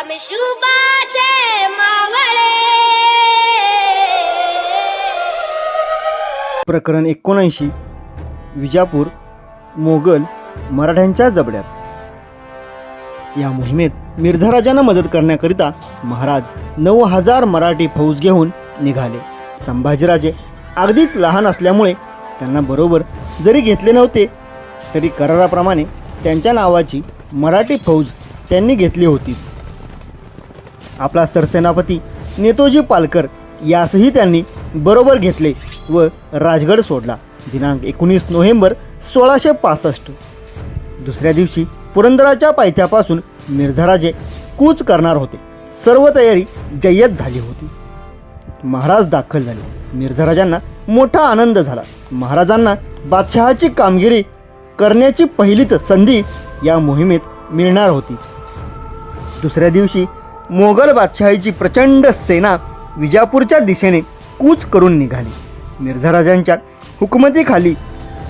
आम्ही शुभाचे मावळे. प्रकरण 79. विजापूर मोगल मराठ्यांच्या जबड्यात. या मोहिमेत मिर्झा राजांना मदत करण्याकरिता महाराज 9000 मराठी फौज घेऊन निघाले. संभाजीराजे अगदीच लहान असल्यामुळे त्यांना बरोबर जरी घेतले नव्हते तरी कराराप्रमाणे त्यांच्या नावाची मराठी फौज त्यांनी घेतली होतीच. आपला सरसेनापती नेतोजी पालकर यासही त्यांनी बरोबर घेतले व राजगड सोडला. दिनांक 19 नोव्हेंबर 1665. दुसऱ्या दिवशी पुरंदराच्या पायथ्यापासून मिर्झाराजे कूच करणार होते. सर्व तयारी जय्यत झाली होती. महाराज दाखल झाले. मिर्झाराजांना मोठा आनंद झाला. महाराजांना बादशहाची कामगिरी करण्याची पहिलीच संधी या मोहिमेत मिळणार होती. दुसऱ्या दिवशी मोगल बादशहाची प्रचंड सेना विजापूरच्या दिशेने कूच करून निघाली. मिर्झाराजांच्या हुकमतीखाली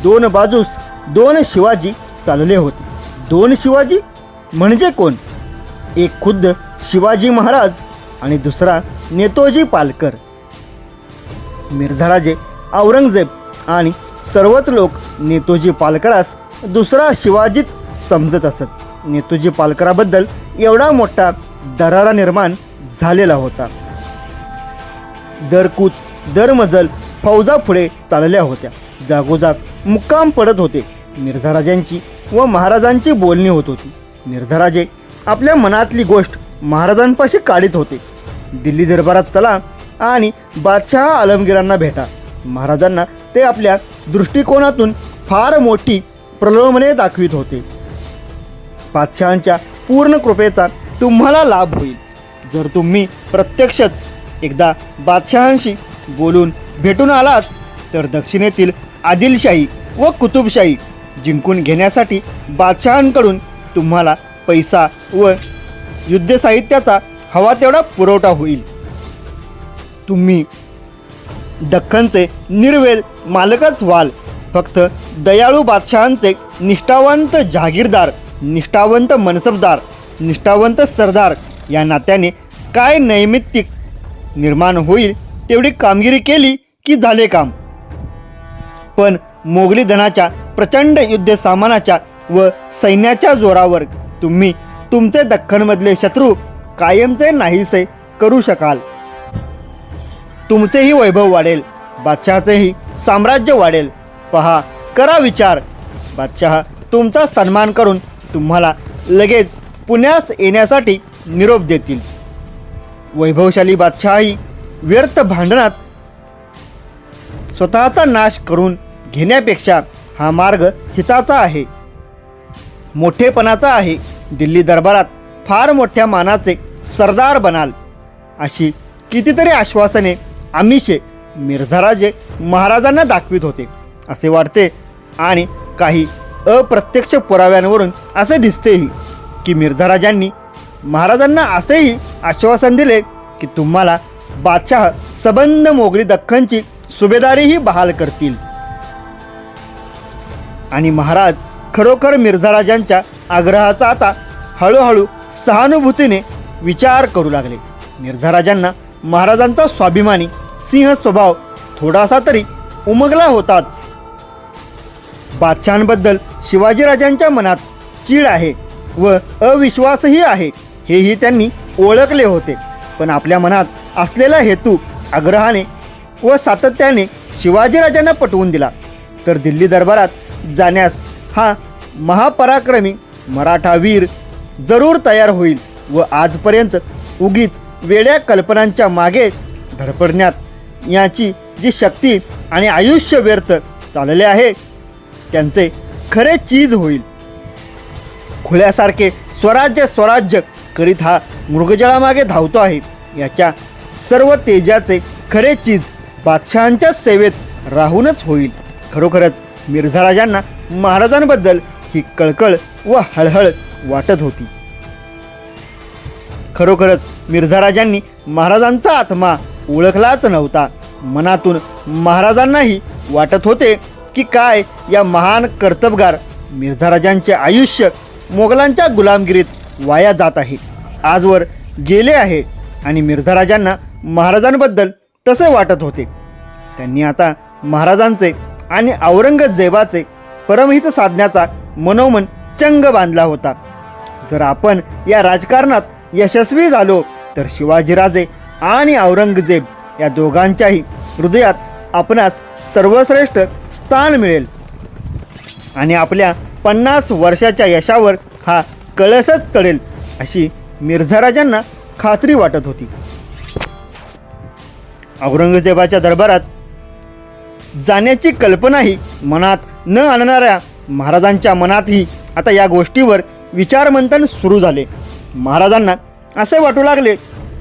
दोन बाजूस 2 शिवाजी चालले होते. 2 शिवाजी म्हणजे कोण? एक खुद्द शिवाजी महाराज आणि दुसरा नेतोजी पालकर. मिर्झाराजे, औरंगजेब आणि सर्वच लोक नेतोजी पालकरास दुसरा शिवाजीच समजत असत. नेतोजी पालकराबद्दल एवढा मोठा दरारा निर्माण झालेला होता. दरकूच दरमजल फौजा पुढे चालल्या होत्या. जागोजाग मुक्काम पडत होते. मिर्झाराजांची व महाराजांची बोलणी होत होती. मिर्झाराजे आपल्या मनातली गोष्ट महाराजांपाशी काढीत होते. दिल्ली दरबारात चला आणि बादशहा आलमगीरांना भेटा. महाराजांना ते आपल्या दृष्टिकोनातून फार मोठी प्रलोभने दाखवित होते. बादशहांच्या पूर्ण कृपेचा तुम्हाला लाभ होईल जर तुम्ही प्रत्यक्षच एकदा बादशहांशी बोलून भेटून आलात तर दक्षिणेतील आदिलशाही व कुतुबशाही जिंकून घेण्यासाठी बादशहांकडून तुम्हाला पैसा व युद्धसाहित्याचा हवा तेवढा पुरवठा होईल. तुम्ही दख्खनचे निर्वेद मालकच व्हाल. फक्त दयाळू बादशहांचे निष्ठावंत जहागीरदार, निष्ठावंत मनसबदार, निष्ठावंत सरदार या नात्याने काय नैमित्तिक निर्माण होईल तेवढी कामगिरी केली की झाले काम. पण मोगली धनाच्या, प्रचंड युद्ध सामानाच्या व सैन्याच्या जोरावर तुम्ही तुमचे दख्खनमधले शत्रू कायमचे नाहीसे करू शकाल. तुमचेही वैभव वाढेल, बादशहाचेही साम्राज्य वाढेल. पहा, करा विचार. बादशहा तुमचा सन्मान करून तुम्हाला लगेच पुण्यास येण्यासाठी निरोप देतील. वैभवशाली बादशहाही व्यर्थ भांडणात स्वतःचा नाश करून घेण्यापेक्षा हा मार्ग हिताचा आहे, मोठेपणाचा आहे. दिल्ली दरबारात फार मोठ्या मानाचे सरदार बनाल अशी कितीतरी आश्वासने आमिषे मिर्झाराजे महाराजांना दाखवित होते असे वाटते. आणि काही अप्रत्यक्ष पुराव्यांवरून असे दिसतेही की मिर्झाराजांनी महाराजांना असेही आश्वासन दिले की तुम्हाला बादशाह सबंध मोगली दख्खनची सुभेदारीही बहाल करतील. आणि महाराज खरोखर मिर्झाराजांच्या आग्रहाचा आता हळूहळू सहानुभूतीने विचार करू लागले. मिर्झाराजांना महाराजांचा स्वाभिमानी सिंह स्वभाव थोडासा तरी उमगला होताच. बादशहांबद्दल शिवाजीराजांच्या मनात चीड आहे व अविश्वासही आहे हेही त्यांनी ओळखले होते. पण आपल्या मनात असलेला हेतू आग्रहाने व सातत्याने शिवाजीराजांना पटवून दिला तर दिल्ली दरबारात जाण्यास हा महापराक्रमी मराठा वीर जरूर तयार होईल. व आजपर्यंत उगीच वेड्या कल्पनांच्या मागे धडपडण्यात याची जी शक्ती आणि आयुष्य व्यर्थ चालले आहे त्यांचे खरे चीज होईल. खुळ्यासारखे स्वराज्य स्वराज्य करीत हा मृगजळामागे धावतो आहे. याच्या सर्व तेजाचे खरे चीज बादशहांच्या सेवेत राहूनच होईल. खरोखरच मिर्झाराजांना महाराजांबद्दल ही कळकळ व हळहळ वाटत होती. खरोखरच मिर्झाराजांनी महाराजांचा आत्मा ओळखलाच नव्हता. मनातून महाराजांनाही वाटत होते की काय या महान कर्तबगार मिर्झाराजांचे आयुष्य मोगलांच्या गुलामगिरीत वाया जात आहे. आजवर गेले आहे आणि मिर्झा राजांना महाराजांबद्दल तसे वाटत होते. त्यांनी आता महाराजांचे आणि औरंगजेबाचे परमहित साधण्याचा मनोमन चंग बांधला होता. जर आपण या राजकारणात यशस्वी झालो तर शिवाजीराजे आणि औरंगजेब या दोघांच्याही हृदयात आपणास सर्वश्रेष्ठ स्थान मिळेल आणि आपल्या 50 वर्षाच्या यशावर हा कळसच चढेल अशी मिर्झा राजांना खात्री वाटत होती. औरंगजेबाच्या दरबारात जाण्याची कल्पनाही मनात न आणणाऱ्या महाराजांच्या मनातही आता या गोष्टीवर विचारमंथन सुरू झाले. महाराजांना असे वाटू लागले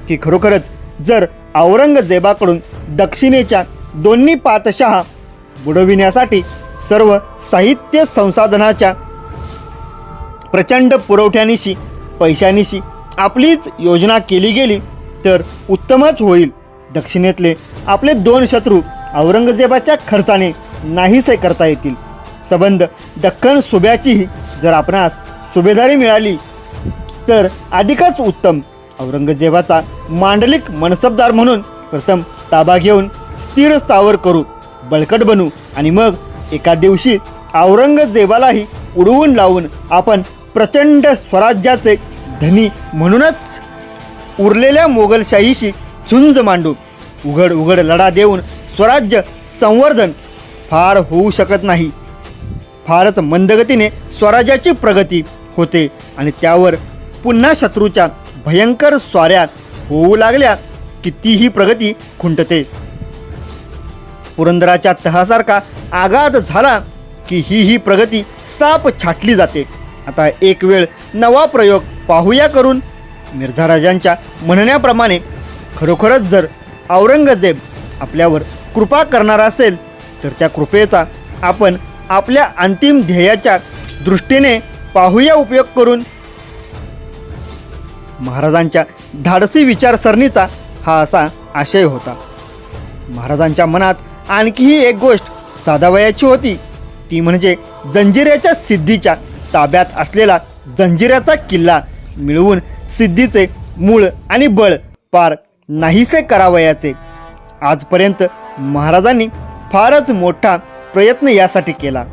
की खरोखरच जर औरंगजेबाकडून दक्षिणेच्या दोन्ही पातशाह बुडविण्यासाठी सर्व साहित्य संसाधनाच्या प्रचंड पुरवठ्यानिशी पैशानिशी आपलीच योजना केली गेली तर उत्तमच होईल. दक्षिणेतले आपले 2 शत्रू औरंगजेबाच्या खर्चाने नाहीसे करता येतील. सबंध दख्खन सुब्याचीही जर आपणास सुभेदारी मिळाली तर अधिकच उत्तम. औरंगजेबाचा मांडलिक मनसबदार म्हणून प्रथम ताबा घेऊन स्थिर स्थावर करू, बळकट बनू आणि मग एका दिवशी औरंगजेबालाही उडवून लावून आपण प्रचंड स्वराज्याचे धनी म्हणूनच उरलेल्या मोगलशाहीशी झुंज मांडू. उघड उघड लढा देऊन स्वराज्य संवर्धन फार होऊ शकत नाही. फारच मंदगतीने स्वराज्याची प्रगती होते आणि त्यावर पुन्हा शत्रूच्या भयंकर स्वाऱ्या होऊ लागल्या की तीही प्रगती खुंटते. पुरंदराच्या तहासारखा आघात झाला की ही प्रगती साप छाटली जाते. आता एक वेळ नवा प्रयोग पाहूया करून. मिर्झा राजांच्या म्हणण्याप्रमाणे खरोखरच जर औरंगजेब आपल्यावर कृपा करणार असेल तर त्या कृपेचा आपण आपल्या अंतिम ध्येयाच्या दृष्टीने पाहूया उपयोग करून. महाराजांच्या धाडसी विचारसरणीचा हा असा आशय होता. महाराजांच्या मनात आणखीही एक गोष्ट साधावयाची होती, ती म्हणजे जंजिऱ्याच्या सिद्धीच्या ताब्यात असलेला जंजिऱ्याचा किल्ला मिळवून सिद्धीचे मूळ आणि बळ पार नाहीसे करावयाचे. आजपर्यंत महाराजांनी फारच मोठा प्रयत्न यासाठी केला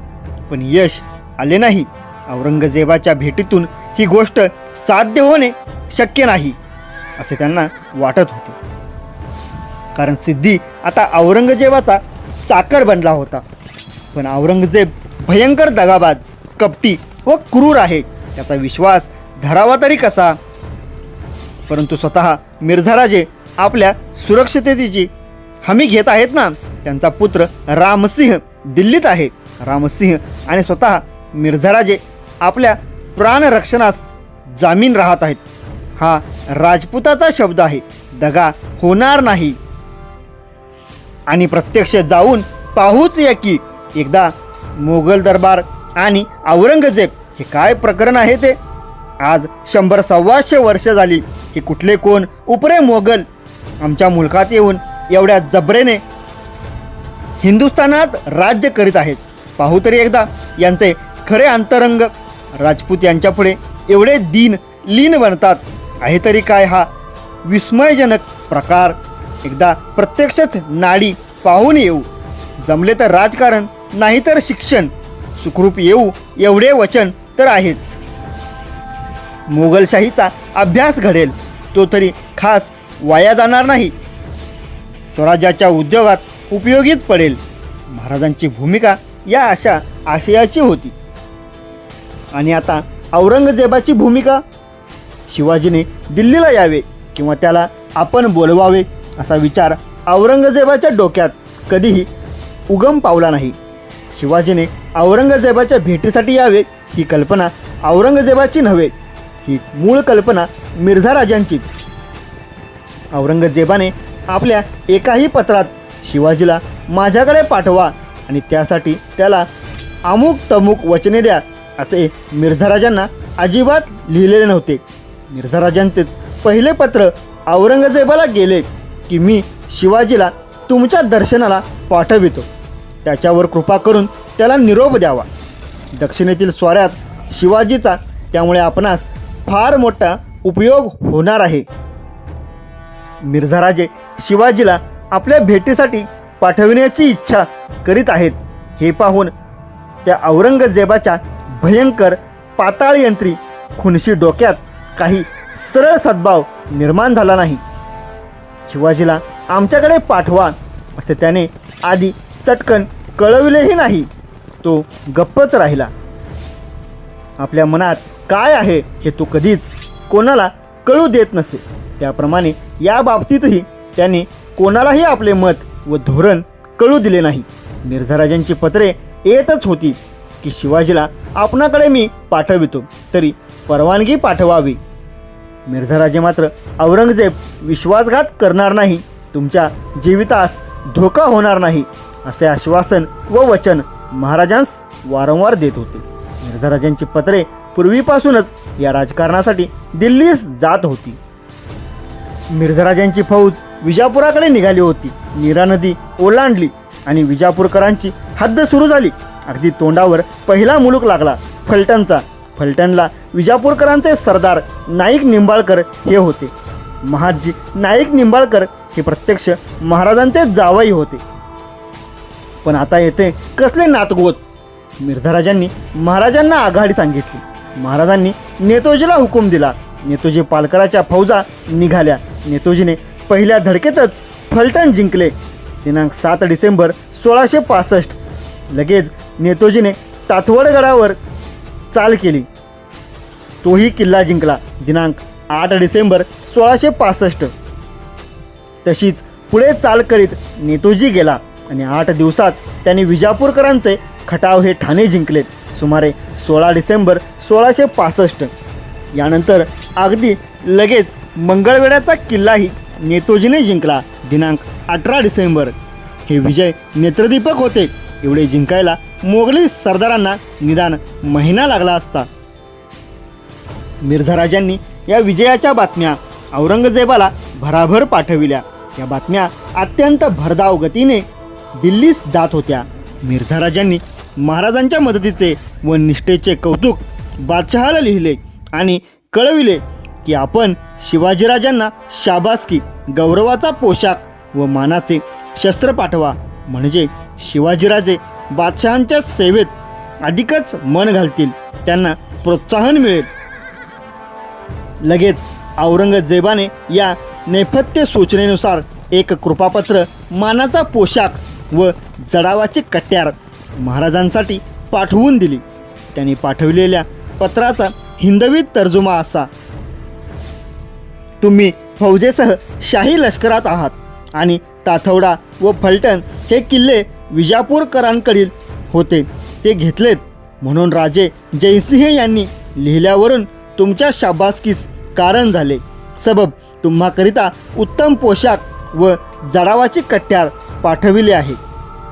पण यश आले नाही. औरंगजेबाच्या भेटीतून ही गोष्ट साध्य होणे शक्य नाही असे त्यांना वाटत होते. कारण सिद्धी आता औरंगजेबाचा चाकर बनला होता. पण औरंगजेब भयंकर दगाबाज, कपटी व क्रूर आहे, त्याचा विश्वास धरावा तरी कसा. परंतु स्वतः मिर्झा राजे आपल्या सुरक्षिततेची हमी घेत आहेत ना. त्यांचा पुत्र रामसिंह दिल्लीत आहे. रामसिंह आणि स्वतः मिर्झा राजे आपल्या प्राणरक्षणास जामीन राहत आहेत. हा राजपुताचा शब्द आहे. दगा होणार नाही. आणि प्रत्यक्ष जाऊन पाहूच या की एकदा मोगल दरबार आणि औरंगजेब हे काय प्रकरण आहे ते. आज 100-125 वर्ष झाली की कुठले कोण उपरे मोगल आमच्या मुलकात येऊन एवढ्या जबरेने हिंदुस्थानात राज्य करीत आहेत. पाहू तरी एकदा यांचे खरे अंतरंग. राजपूत यांच्यापुढे एवढे लीन बनतात आहे तरी काय हा विस्मयजनक प्रकार. एकदा प्रत्यक्षच नाडी पाहून येऊ. जमले तर राजकारण, नाही तर शिक्षण. सुखरूप येऊ एवढे वचन तर आहेच. मोगलशाहीचा अभ्यास घडेल, तो तरी खास वाया जाणार नाही. स्वराज्याच्या उद्योगात उपयोगीच पडेल. महाराजांची भूमिका या अशा आशयाची होती. आणि आता औरंगजेबाची भूमिका. शिवाजीने दिल्लीला यावे किंवा त्याला आपण बोलवावे असा विचार औरंगजेबाच्या डोक्यात कधीही उगम पावला नाही. शिवाजीने औरंगजेबाच्या भेटीसाठी यावे ही कल्पना औरंगजेबाची नव्हे, ही मूळ कल्पना मिर्झा राजांचीच. औरंगजेबाने आपल्या एकाही पत्रात शिवाजीला माझ्याकडे पाठवा आणि त्यासाठी त्याला अमुक तमुक वचने द्या असे मिर्झा राजांना अजिबात लिहिलेले नव्हते. मिर्झा राजांचेच पहिले पत्र औरंगजेबाला गेले की मी शिवाजीला तुमच्या दर्शनाला पाठवितो, त्याच्यावर कृपा करून त्याला निरोप द्यावा. दक्षिणेतील स्वाऱ्यात शिवाजीचा त्यामुळे आपणास फार मोठा उपयोग होणार आहे मिर्झाराजे शिवाजीला आपल्या भेटीसाठी पाठविण्याची इच्छा करीत आहेत हे पाहून त्या औरंगजेबाच्या भयंकर पाताळयंत्री खुनशी डोक्यात काही सरळ सद्भाव निर्माण झाला नाही. शिवाजीला आमच्याकडे पाठवा असे त्याने आधी चटकन कळविलेही नाही. तो गप्पच राहिला. आपल्या मनात काय आहे हे तो कधीच कोणाला कळू देत नसे. त्याप्रमाणे या बाबतीतही त्याने कोणालाही आपले मत व धोरण कळू दिले नाही. मिर्झाराजांची पत्रे येतच होती की शिवाजीला आपणाकडे मी पाठवितो, तरी परवानगी पाठवावी. मिर्झाराजे मात्र औरंगजेब विश्वासघात करणार नाही, तुमच्या जीवितास धोका होणार नाही असे आश्वासन व वचन महाराजांस वारंवार देत होते. मिर्झाराजांची पत्रे पूर्वीपासूनच या राजकारणासाठी दिल्लीस जात होती. मिर्झाराजांची फौज विजापुराकडे निघाली होती. नीरा नदी ओलांडली आणि विजापूरकरांची हद्द सुरू झाली. अगदी तोंडावर पहिला मुलूक लागला, फलटणचा. फलटणला विजापूरकरांचे सरदार नाईक निंबाळकर हे होते. महादजी नाईक निंबाळकर हे प्रत्यक्ष महाराजांचे जावई होते. पण आता येथे कसले नातगोत. मिर्झाराजांनी महाराजांना आघाडी सांगितली. महाराजांनी नेतोजीला हुकूम दिला. नेतोजी पालकराच्या फौजा निघाल्या. नेतोजीने पहिल्या धडकेतच फलटण जिंकले. दिनांक 7 डिसेंबर 1665. लगेच नेतोजीने ताथवडगडावर चाल केली. तोही किल्ला जिंकला. दिनांक 8 डिसेंबर 1665. तशीच पुढे चाल करीत नेतोजी गेला आणि 8 दिवसात त्यांनी विजापूरकरांचे खटाव हे ठाणे जिंकले. सुमारे 16 डिसेंबर 1665. यानंतर अगदी लगेच मंगळवेढ्याचा किल्लाही नेतोजीने जिंकला. दिनांक 18 डिसेंबर. हे विजय नेत्रदीपक होते. एवढे जिंकायला मोगली सरदारांना निदान महिना लागला असता. मिर्झाराजांनी या विजयाच्या बातम्या औरंगजेबाला भराभर पाठविल्या. या बातम्या अत्यंत भरधाव गतीने दिल्लीस जात होत्या. मिर्झाराजांनी महाराजांच्या मदतीचे व निष्ठेचे कौतुक बादशहाला लिहिले आणि कळविले की आपण शिवाजीराजांना शाबासकी, गौरवाचा पोशाख व मानाचे शस्त्र पाठवा, म्हणजे शिवाजीराजे बादशहांच्या सेवेत अधिकच मन घालतील, त्यांना प्रोत्साहन मिळेल. लगेच औरंगजेबाने या नेपथ्य सूचनेनुसार एक कृपापत्र, मानाचा पोशाख व जडावाची कट्यार महाराजांसाठी पाठवून दिली. त्यांनी पाठविलेल्या पत्राचा हिंदवी तर्जुमा असा: तुम्ही फौजेसह शाही लष्करात आहात आणि ताथवडा व फलटण हे किल्ले विजापूरकरांकडील होते, ते घेतलेत. म्हणून राजे जयसिंह यांनी लिहिल्यावरून तुमच्या शाबासकीस कारण झाले. सबब तुम्हाकरिता उत्तम पोशाख व जडावाची कट्यार पाठविले आहे.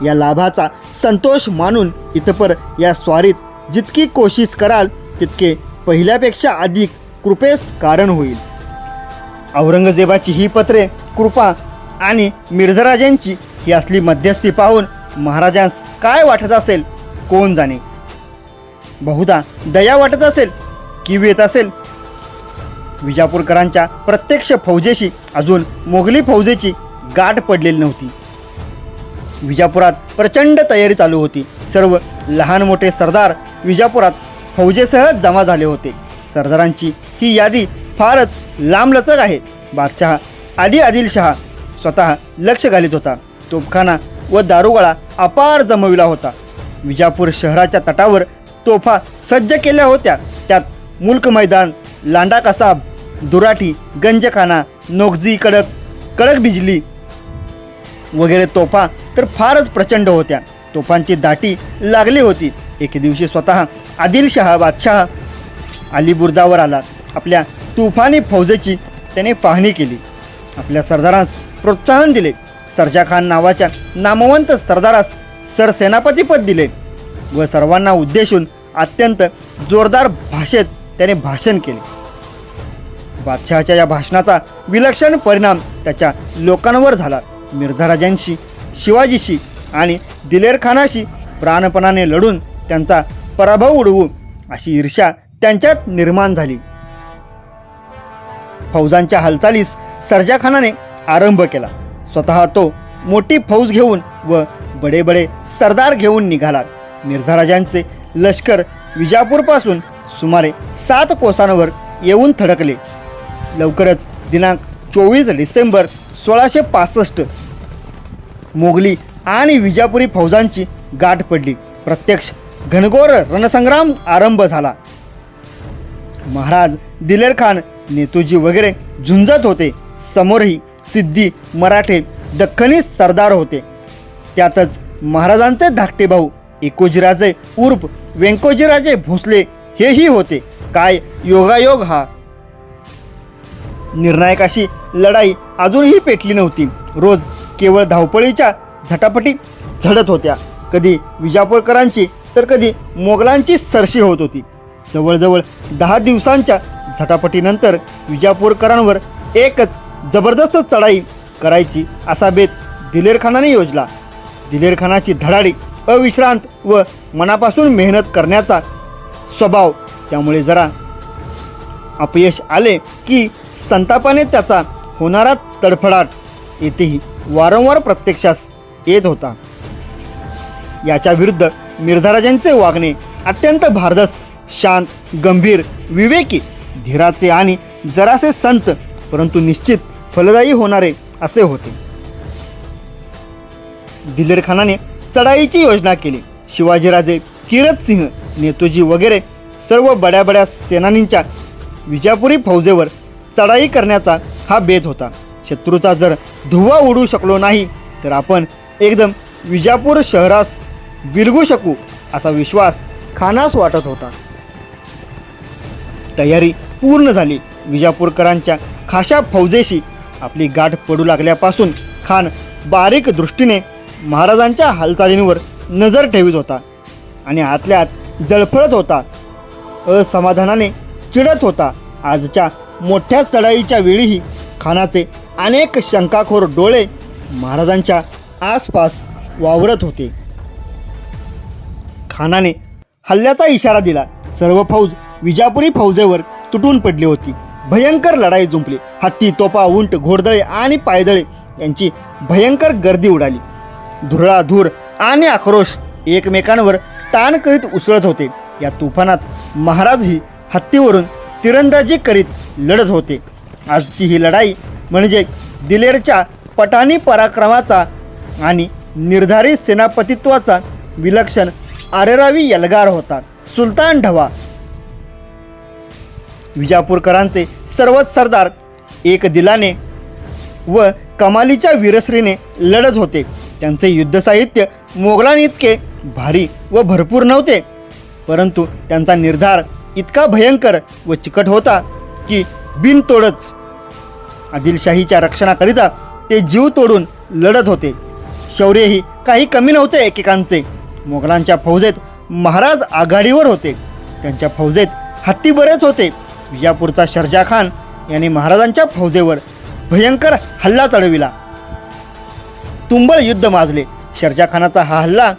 या लाभाचा संतोष मानून इतपर या स्वारीत जितकी कोशिश कराल तितके पहिल्यापेक्षा अधिक कृपेस कारण होईल. औरंगजेबाची ही पत्रे, कृपा आणि मिर्झाराजांची ही असली मध्यस्थी पाहून महाराजांस काय वाटत असेल कोण जाणे. बहुधा दया वाटत असेल, कीव येत असेल. विजापूरकरांच्या प्रत्यक्ष फौजेशी अजून मोगली फौजेची गाठ पडलेली नव्हती. विजापुरात प्रचंड तयारी चालू होती. सर्व लहान मोठे सरदार विजापुरात फौजेसह जमा झाले होते. सरदारांची ही यादी फारच लांबलचक आहे. बादशहा आदिलशहा स्वतः लक्ष घालीत होता. तोफखाना व दारुगोळा अपार जमविला होता. विजापूर शहराच्या तटावर तोफा सज्ज केल्या होत्या. त्यात मुल्क मैदान, लांडा कसाब, दुराठी, गंजखाना, नोगजी, कडक बिजली वगैरे तोफा तर फारच प्रचंड होत्या. तोफांची दाटी लागली होती. एके दिवशी स्वतः आदिलशहा बादशाह अलीबुर्जावर आला. आपल्या तुफानी फौजेची त्याने पाहणी केली. आपल्या सरदारांस प्रोत्साहन दिले. सरजाखान नावाच्या नामवंत सरदारास सरसेनापतीपद दिले व सर्वांना उद्देशून अत्यंत जोरदार भाषेत त्याने भाषण केले. बादशहाच्या या भाषणाचा विलक्षण परिणाम त्याच्या लोकांवर झाला. मिर्झाराजांशी, शिवाजीशी आणि दिलेरखानाशी प्राणपणाने लढून त्यांचा पराभव उडवू अशी ईर्ष्या त्यांच्यात निर्माण झाली. फौजांच्या हालचालीस सरजाखानाने आरंभ केला. स्वतः तो मोठी फौज घेऊन व बडे बडे सरदार घेऊन निघाला. मिर्झा राजांचे लष्कर विजापूरपासून सुमारे 7 कोसांवर येऊन थडकले. लवकरच दिनांक 24 डिसेंबर 1665 मोगली आणि विजापुरी फौजांची गाठ पडली. प्रत्यक्ष घनघोर रणसंग्राम आरंभ झाला. महाराज दिलेर खान, नेतूजी वगैरे झुंजत होते. समोरही सिद्धी, मराठे, दख्खनी सरदार होते. त्यातच महाराजांचे धाकटे भाऊ एकोजीराजे उर्फ व्यंकोजीराजे भोसले हेही होते. काय योगायोग हा! निर्णायक लढाई अजूनही पेटली नव्हती. रोज केवळ धावपळीच्या झटापटी झडत होत्या. कधी विजापूरकरांची तर कधी मोगलांची सरशी होत होती. जवळजवळ 10 दिवसांच्या झटापटीनंतर विजापूरकरांवर एकच जबरदस्त चढाई करायची असा बेत दिलेर खानाने योजला. दिलेर खानाची धडाडी, अविश्रांत व मनापासून मेहनत करण्याचा स्वभाव, त्यामुळे जरा अपयश आले की संतापाने त्याचा होणारा तडफडाट येथेही वारंवार प्रत्यक्षास येत होता. याच्या विरुद्ध मिर्झा राजांचे वागणे अत्यंत भारदस्त, शांत, गंभीर, विवेकी, धीराचे आणि जरासे संत परंतु निश्चित फलदायी होणारे असे होते. दिलेर खानाने चढाईची योजना केली. शिवाजीराजे, किरत सिंह, नेतोजी वगैरे सर्व बड्या बड्या सेनानींच्या विजापुरी फौजेवर चढाई करण्याचा हा बेत होता. शत्रूचा जर धुव्वा उडू शकलो नाही तर आपण एकदम विजापूर शहरास बिलगू शकू असा विश्वास खानास वाटत होता. तयारी पूर्ण झाली. विजापूरकरांच्या खाशा फौजेशी आपली गाठ पडू लागल्यापासून खान बारीक दृष्टीने महाराजांच्या हालचालींवर नजर ठेवीत होता आणि आतल्या आत जळफळत होता. असमाधानाने चिडत होता. आजच्या मोठ्या चढाईच्या वेळीही खानाचे अनेक शंकाखोर डोळे महाराजांच्या आसपास वावरत होते. खानाने हल्ल्याचा इशारा दिला. सर्व फौज विजापुरी फौजेवर तुटून पडली होती. भयंकर लढाई जुंपली. हत्ती, तोफा, उंट, घोडदळे आणि पायदळे यांची भयंकर गर्दी उडाली. धुराधूर आणि आक्रोश एकमेकांवर ताण करीत उसळत होते. या तुफानात महाराजही हत्तीवरून तिरंदाजी करीत लढत होते. आजची ही लढाई म्हणजे दिलेरच्या पठाणी पराक्रमाचा आणि निर्धारित सेनापतित्वाचा विलक्षण आरेरावी यलगार होता. सुलतान ढवा. विजापूरकरांचे सर्वच सरदार एक दिलाने व कमालीच्या वीरश्रीने लढत होते. त्यांचे युद्धसाहित्य मोगलांइतके भारी व भरपूर नव्हते, परंतु त्यांचा निर्धार इतका भयंकर व चिकट होता की बिनतोडच आदिलशाहीच्या रक्षणाकरिता ते जीव तोडून लढत होते. शौर्यही काही कमी नव्हते एकेकांचे. मोगलांच्या फौजेत महाराज आघाडीवर होते. त्यांच्या फौजेत हत्ती बरेच होते. विजापूरचा शर्जा खान याने महाराजांच्या फौजेवर भयंकर हल्ला चढविला. तुंबळ युद्ध माजले. शर्जा खानाचा हा हल्ला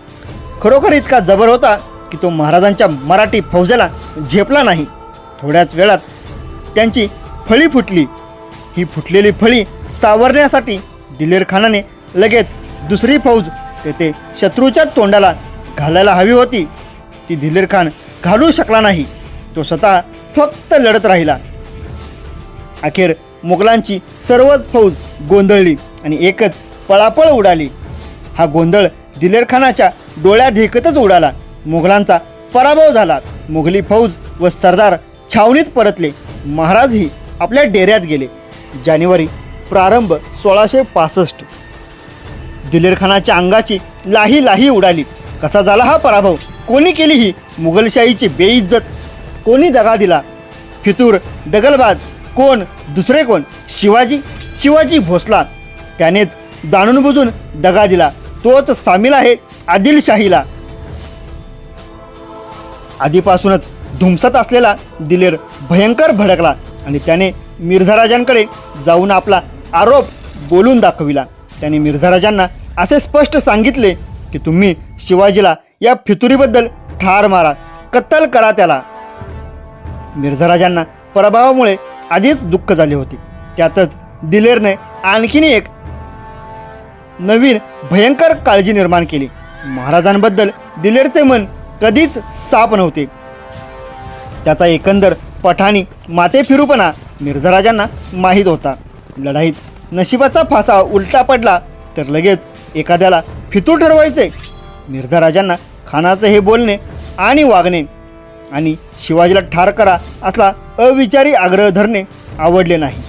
खरोखर इतका जबर होता की तो महाराजांच्या मराठी फौजेला झेपला नाही. थोड्याच वेळात त्यांची फळी फुटली. ही फुटलेली फळी सावरण्यासाठी दिलेर खानाने लगेच दुसरी फौज तेथे शत्रूच्या तोंडाला घालायला हवी होती. ती दिलेर खान घालू शकला नाही. तो स्वतः फक्त लढत राहिला. अखेर मुघलांची सर्वच फौज गोंधळली आणि एकच पळापळ उडाली. हा गोंधळ दिलेर खानाच्या डोळ्या देखतच उडाला. मुघलांचा पराभव झाला. मुघली फौज व सरदार छावणीत परतले. महाराजही आपल्या डेऱ्यात गेले. जानेवारी प्रारंभ 1665. दिलेर खानाच्या अंगाची लाही लाही उडाली. कसा झाला हा पराभव? कोणी केली ही मुघलशाहीची बेइज्जत? कोणी दगा दिला? फितूर, दगलबाज कोण? दुसरे कोण? शिवाजी भोसला. त्यानेच जाणून बुजून दगा दिला. तोच सामील आहे आदिलशाहीला. आधीपासूनच धुमसत असलेला दिलेर भयंकर भडकला आणि त्याने मिर्झा राजांकडे जाऊन आपला आरोप बोलून दाखविला. त्याने मिर्झा राजांना असे स्पष्ट सांगितले की तुम्ही शिवाजीला या फितुरीबद्दल ठार मारा, कत्तल करा त्याला. मिर्झा राजांना पराभवामुळे आधीच दुःख झाले होते. त्यातच दिलेरने आणखीन एक नवीन भयंकर काळजी निर्माण केली. महाराजांबद्दल दिलेरचे मन कधीच साफ नव्हते. त्याचा एकंदर पठाणी माथेफिरूपणा मिर्झाराजांना माहीत होता. लढाईत नशिबाचा फासा उलटा पडला तर लगेच एखाद्याला फितूर ठरवायचे. मिर्झाराजांना खानाचे हे बोलणे आणि वागणे आणि शिवाजीला ठार करा असला अविचारी आग्रह धरणे आवडले नाही.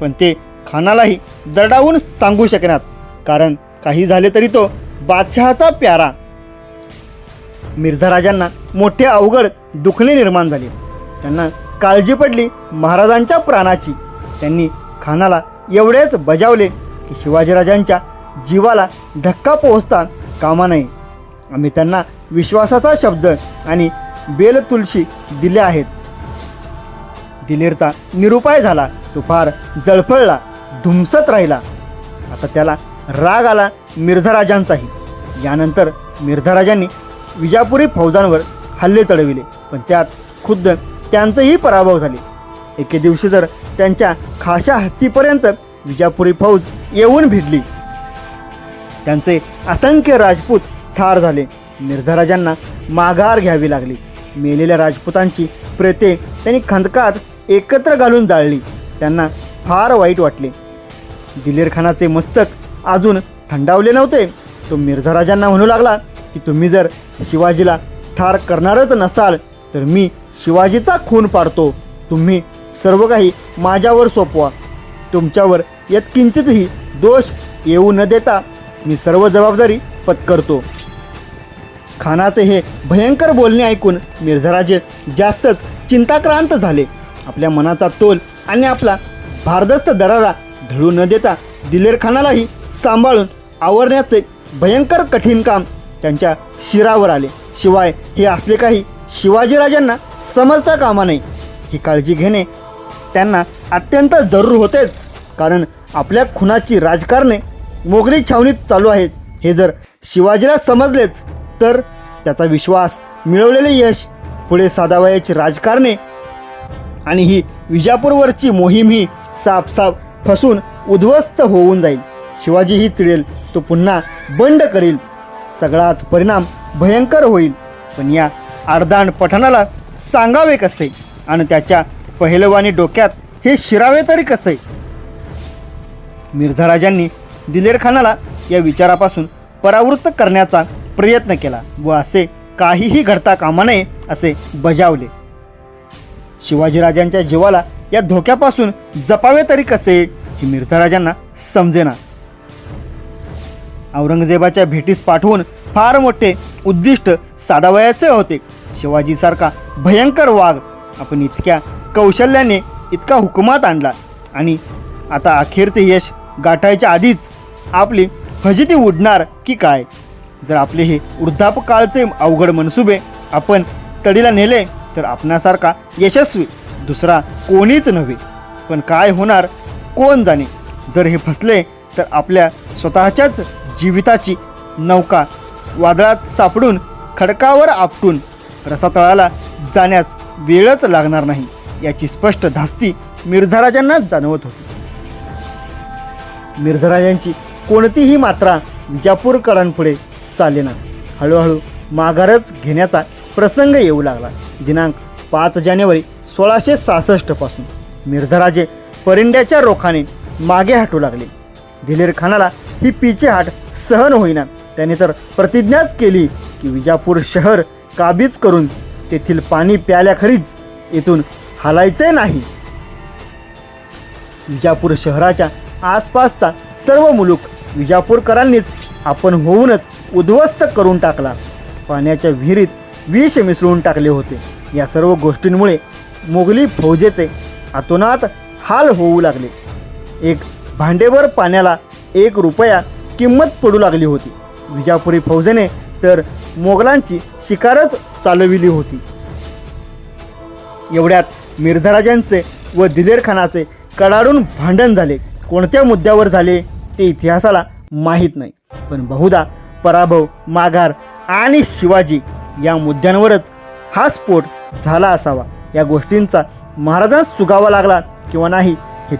पण ते खानालाही दरडावून सांगू शकणार, कारण काही झाले तरी तो बादशहाचा प्यारा. मिर्झाराजांना मोठे अवघड दुखणे निर्माण झाले. त्यांना काळजी पडली महाराजांच्या प्राणाची. त्यांनी खानाला एवढेच बजावले की शिवाजीराजांच्या जीवाला धक्का पोहोचता कामा नये. आम्ही त्यांना विश्वासाचा शब्द आणि बेलतुलशी दिले आहेत. दिलेरचा निरुपाय झाला. तो फार जळफळला, धुमसत राहिला. आता त्याला राग आला मिर्झाराजांचाही. यानंतर मिर्झाराजांनी विजापुरी फौजांवर हल्ले चढविले, पण त्यात खुद्द त्यांचेही पराभव झाले. एके दिवशी जर त्यांच्या खाशा हत्तीपर्यंत विजापुरी फौज येऊन भिडली. त्यांचे असंख्य राजपूत ठार झाले. मिर्झाराजांना माघार घ्यावी लागली. मेलेल्या राजपुतांची प्रेते त्यांनी खंदकात एकत्र घालून जाळली. त्यांना फार वाईट वाटले. दिलेर खानाचे मस्तक अजून थंडावले नव्हते. तो मिर्झाराजांना म्हणू लागला की तुम्ही जर शिवाजीला ठार करणारच नसाल तर मी शिवाजीचा खून पाडतो. तुम्ही सर्व काही माझ्यावर सोपवा. तुमच्यावर यत्किंचितही दोष येऊ न देता मी सर्व जबाबदारी पत्करतो. खानाचे हे भयंकर बोलणे ऐकून मिर्झाराजे जास्तच चिंताक्रांत झाले. आपल्या मनाचा तोल आणि आपला भारदस्त दरारा ढळू न देता दिलेर खानालाही सांभाळून आवरण्याचे भयंकर कठीण काम त्यांच्या शिरावर आले. शिवाय हे असले काही शिवाजीराजांना समजता कामा नये. ही काळजी घेणे त्यांना अत्यंत जरूर होतेच, कारण आपल्या खुनाची राजकारणे मोगली छावणीत चालू आहेत हे जर शिवाजीला समजलेच तर त्याचा विश्वास, मिळवलेले यश, पुढे साधावयाची राजकारणे आणि ही विजापूरवरची मोहीम ही साफ फसून उद्ध्वस्त होऊन जाईल. शिवाजीही चिडेल. तो पुन्हा बंड करील. सगळाच परिणाम भयंकर होईल. पण या अर्धाण पठाणाला सांगावे कसे आणि त्याच्या पहिलवानी डोक्यात हे शिरावे तरी कसे? मिर्झाराजांनी दिलेर खानाला या विचारापासून परावृत्त करण्याचा प्रयत्न केला व असे काहीही घडता कामा नये असे बजावले. शिवाजीराजांच्या जीवाला या धोक्यापासून जपावे तरी कसे हे मिर्झाराजांना समजेना. औरंगजेबाच्या भेटीस पाठवून फार मोठे उद्दिष्ट साधावयाचे होते. शिवाजीसारखा भयंकर वाघ आपण इतक्या कौशल्याने इतका हुकुमात आणला आणि आता अखेरचे यश गाठायच्या आधीच आपली फजिती उडणार की काय? जर आपले हे वृद्धापकाळचे अवघड मनसुबे आपण तडीला नेले तर आपणासारखा यशस्वी दुसरा कोणीच नव्हे. पण काय होणार कोण जाणे. जर हे फसले तर आपल्या स्वतःच्याच जीविताची नौका वादळात सापडून खडकावर आपटून रसातळाला जाण्यास वेळच लागणार नाही याची स्पष्ट धास्ती मिर्झाराजांना जाणवत होती. मिर्झाराजांची कोणतीही मात्रा विजापूरकरांपुढे चालेना. हळूहळू माघारच घेण्याचा प्रसंग येऊ लागला. दिनांक 5 जानेवारी 1666 पासून मिर्झाराजे परिंड्याच्या रोखाने मागे हटू लागले. दिलेर खानाला ही पीछेहाट सहन होईना. त्याने तर प्रतिज्ञाच केली की विजापूर शहर काबीज करून तेथील पाणी प्याल्याखरीच येथून हालायचे नाही. विजापूर शहराच्या आसपासचा सर्व मुलूक विजापूरकरांनीच आपण होऊनच उद्ध्वस्त करून टाकला. पाण्याच्या विहिरीत विष मिसळून टाकले होते. या सर्व गोष्टींमुळे मोगली फौजेचे अतोनात हाल होऊ लागले. एक भांडेभर पाण्याला 1 रुपया किंमत पडू लागली होती. विजापुरी फौजेने तर मोगलांची शिकारच चालविली होती. एवढ्यात मिर्झाराजांचे व दिलेर खानाचे कडाडून भांडण झाले. कोणत्या मुद्द्यावर झाले ते इतिहासाला माहीत नाही, पण बहुधा पराभव, माघार आणि शिवाजी या मुद्द्यांवरच हा स्फोट झाला असावा. या गोष्टींचा महाराजांस चुकावा लागला किंवा नाही हे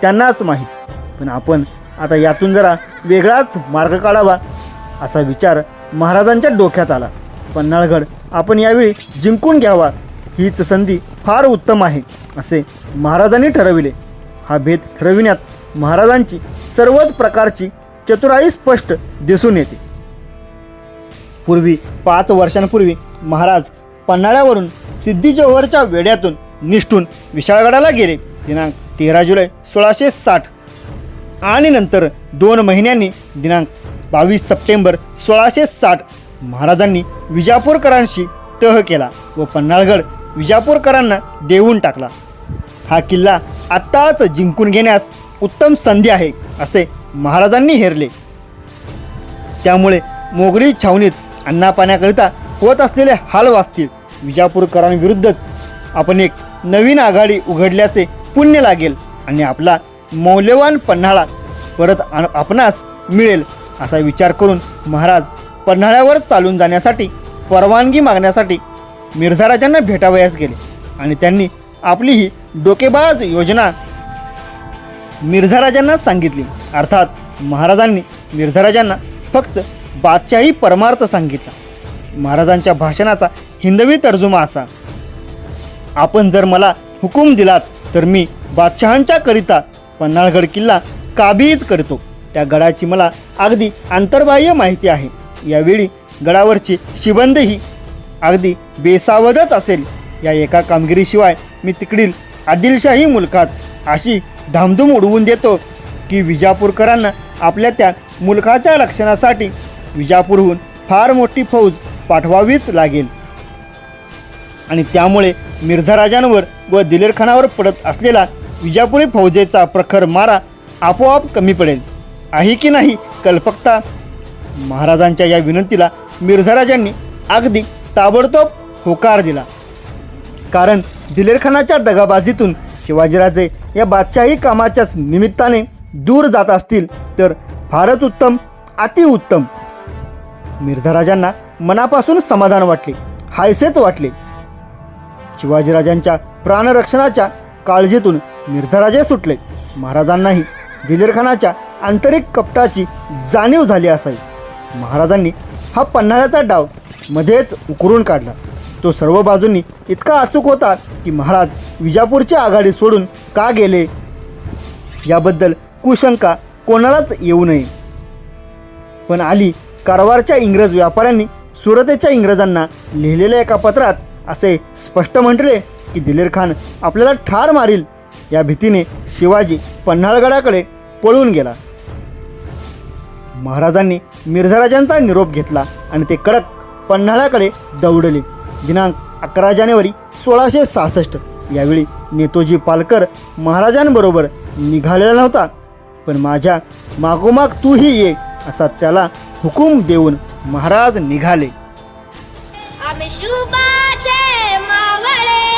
त्यांनाच माहीत. पण आपण आता यातून जरा वेगळाच मार्ग काढावा असा विचार महाराजांच्या डोक्यात आला. पन्हाळगड आपण यावेळी जिंकून घ्यावा, हीच संधी फार उत्तम आहे असे महाराजांनी ठरविले. हा भेद ठरविण्यात महाराजांची सर्वच प्रकारची चतुराई स्पष्ट दिसून येते. पूर्वी 5 वर्षांपूर्वी महाराज पन्हाळ्यावरून सिद्धी जौहरच्या वेढ्यातून निष्ठून विशाळगडाला गेले दिनांक 13 जुलै 1660 आणि नंतर 2 महिन्यांनी दिनांक 22 सप्टेंबर 1660 महाराजांनी विजापूरकरांशी तह केला व पन्हाळगड विजापूरकरांना देऊन टाकला. हा किल्ला आत्ताच जिंकून घेण्यास उत्तम संधी आहे असे महाराजांनी हेरले. त्यामुळे मोगरी छावणीत अन्नापाण्याकरिता होत असलेले हाल वाचतील. विजापूरकरांविरुद्धच आपण एक नवीन आघाडी उघडल्याचे पुण्य लागेल आणि आपला मौल्यवान पन्हाळा परत आपणास मिळेल असा विचार करून महाराज पन्हाळ्यावर चालून जाण्यासाठी परवानगी मागण्यासाठी मिर्झाराजांना भेटावयास गेले आणि त्यांनी आपली ही डोकेबाज योजना मिर्झाराजांना सांगितली. अर्थात महाराजांनी मिर्झाराजांना फक्त बादशाही परमार्थ सांगितला. महाराजांच्या भाषणाचा हिंदवी तर्जुमा असा: आपण जर मला हुकूम दिलात तर मी बादशहांच्या करिता पन्हाळगड किल्ला काबीज करतो. त्या गडाची मला अगदी अंतर्बाह्य माहिती आहे. यावेळी गडावरची शिबंद ही अगदी बेसावधच असेल. या एका कामगिरीशिवाय मी तिकडील आदिलशाही मुलखात अशी धामधूम उडवून देतो की विजापूरकरांना आपल्या त्या मुलखाच्या रक्षणासाठी विजापूरहून फार मोठी फौज पाठवावीच लागेल आणि त्यामुळे मिर्झाराजांवर व दिलेरखानावर पडत असलेला विजापुरी फौजेचा प्रखर मारा आपोआप कमी पडेल. आहे की नाही कल्पकता? महाराजांच्या या विनंतीला मिर्झाराजांनी अगदी ताबडतोब होकार दिला. कारण दिलेरखानाच्या दगाबाजीतून शिवाजीराजे या बादशाही कामाच्याच निमित्ताने दूर जात असतील तर फारच उत्तम, अतिउत्तम. मिर्झाराजांना मनापासून समाधान वाटले, हायसेच वाटले. शिवाजीराजांच्या प्राणरक्षणाच्या काळजीतून मिर्झाराजे सुटले. महाराजांनाही दिलेरखानाच्या आंतरिक कपटाची जाणीव झाली असावी. महाराजांनी हा पन्हाळ्याचा डाव मध्येच उकरून काढला. तो सर्व बाजूंनी इतका अचूक होता की महाराज विजापूरची आघाडी सोडून का गेले याबद्दल कुशंका कोणालाच येऊ नये. पण आली कारवारच्या इंग्रज व्यापाऱ्यांनी सुरतेच्या इंग्रजांना लिहिलेल्या एका पत्रात असे स्पष्ट म्हटले की दिलेरखान आपल्याला ठार मारील. या भीतीने शिवाजी पन्हाळगडाकडे पळून गेला. महाराजांनी मिर्झाराजांचा निरोप घेतला आणि ते कडक पन्हाळ्याकडे दौडले. दिनांक 11 जानेवारी 1666 यावेळी नेतोजी पालकर महाराजांबरोबर निघालेला नव्हता, पण माझ्या मागोमाग तूही ये असा त्याला हुकूम देऊन महाराज निघाले. आम्ही शुभाचे मावळे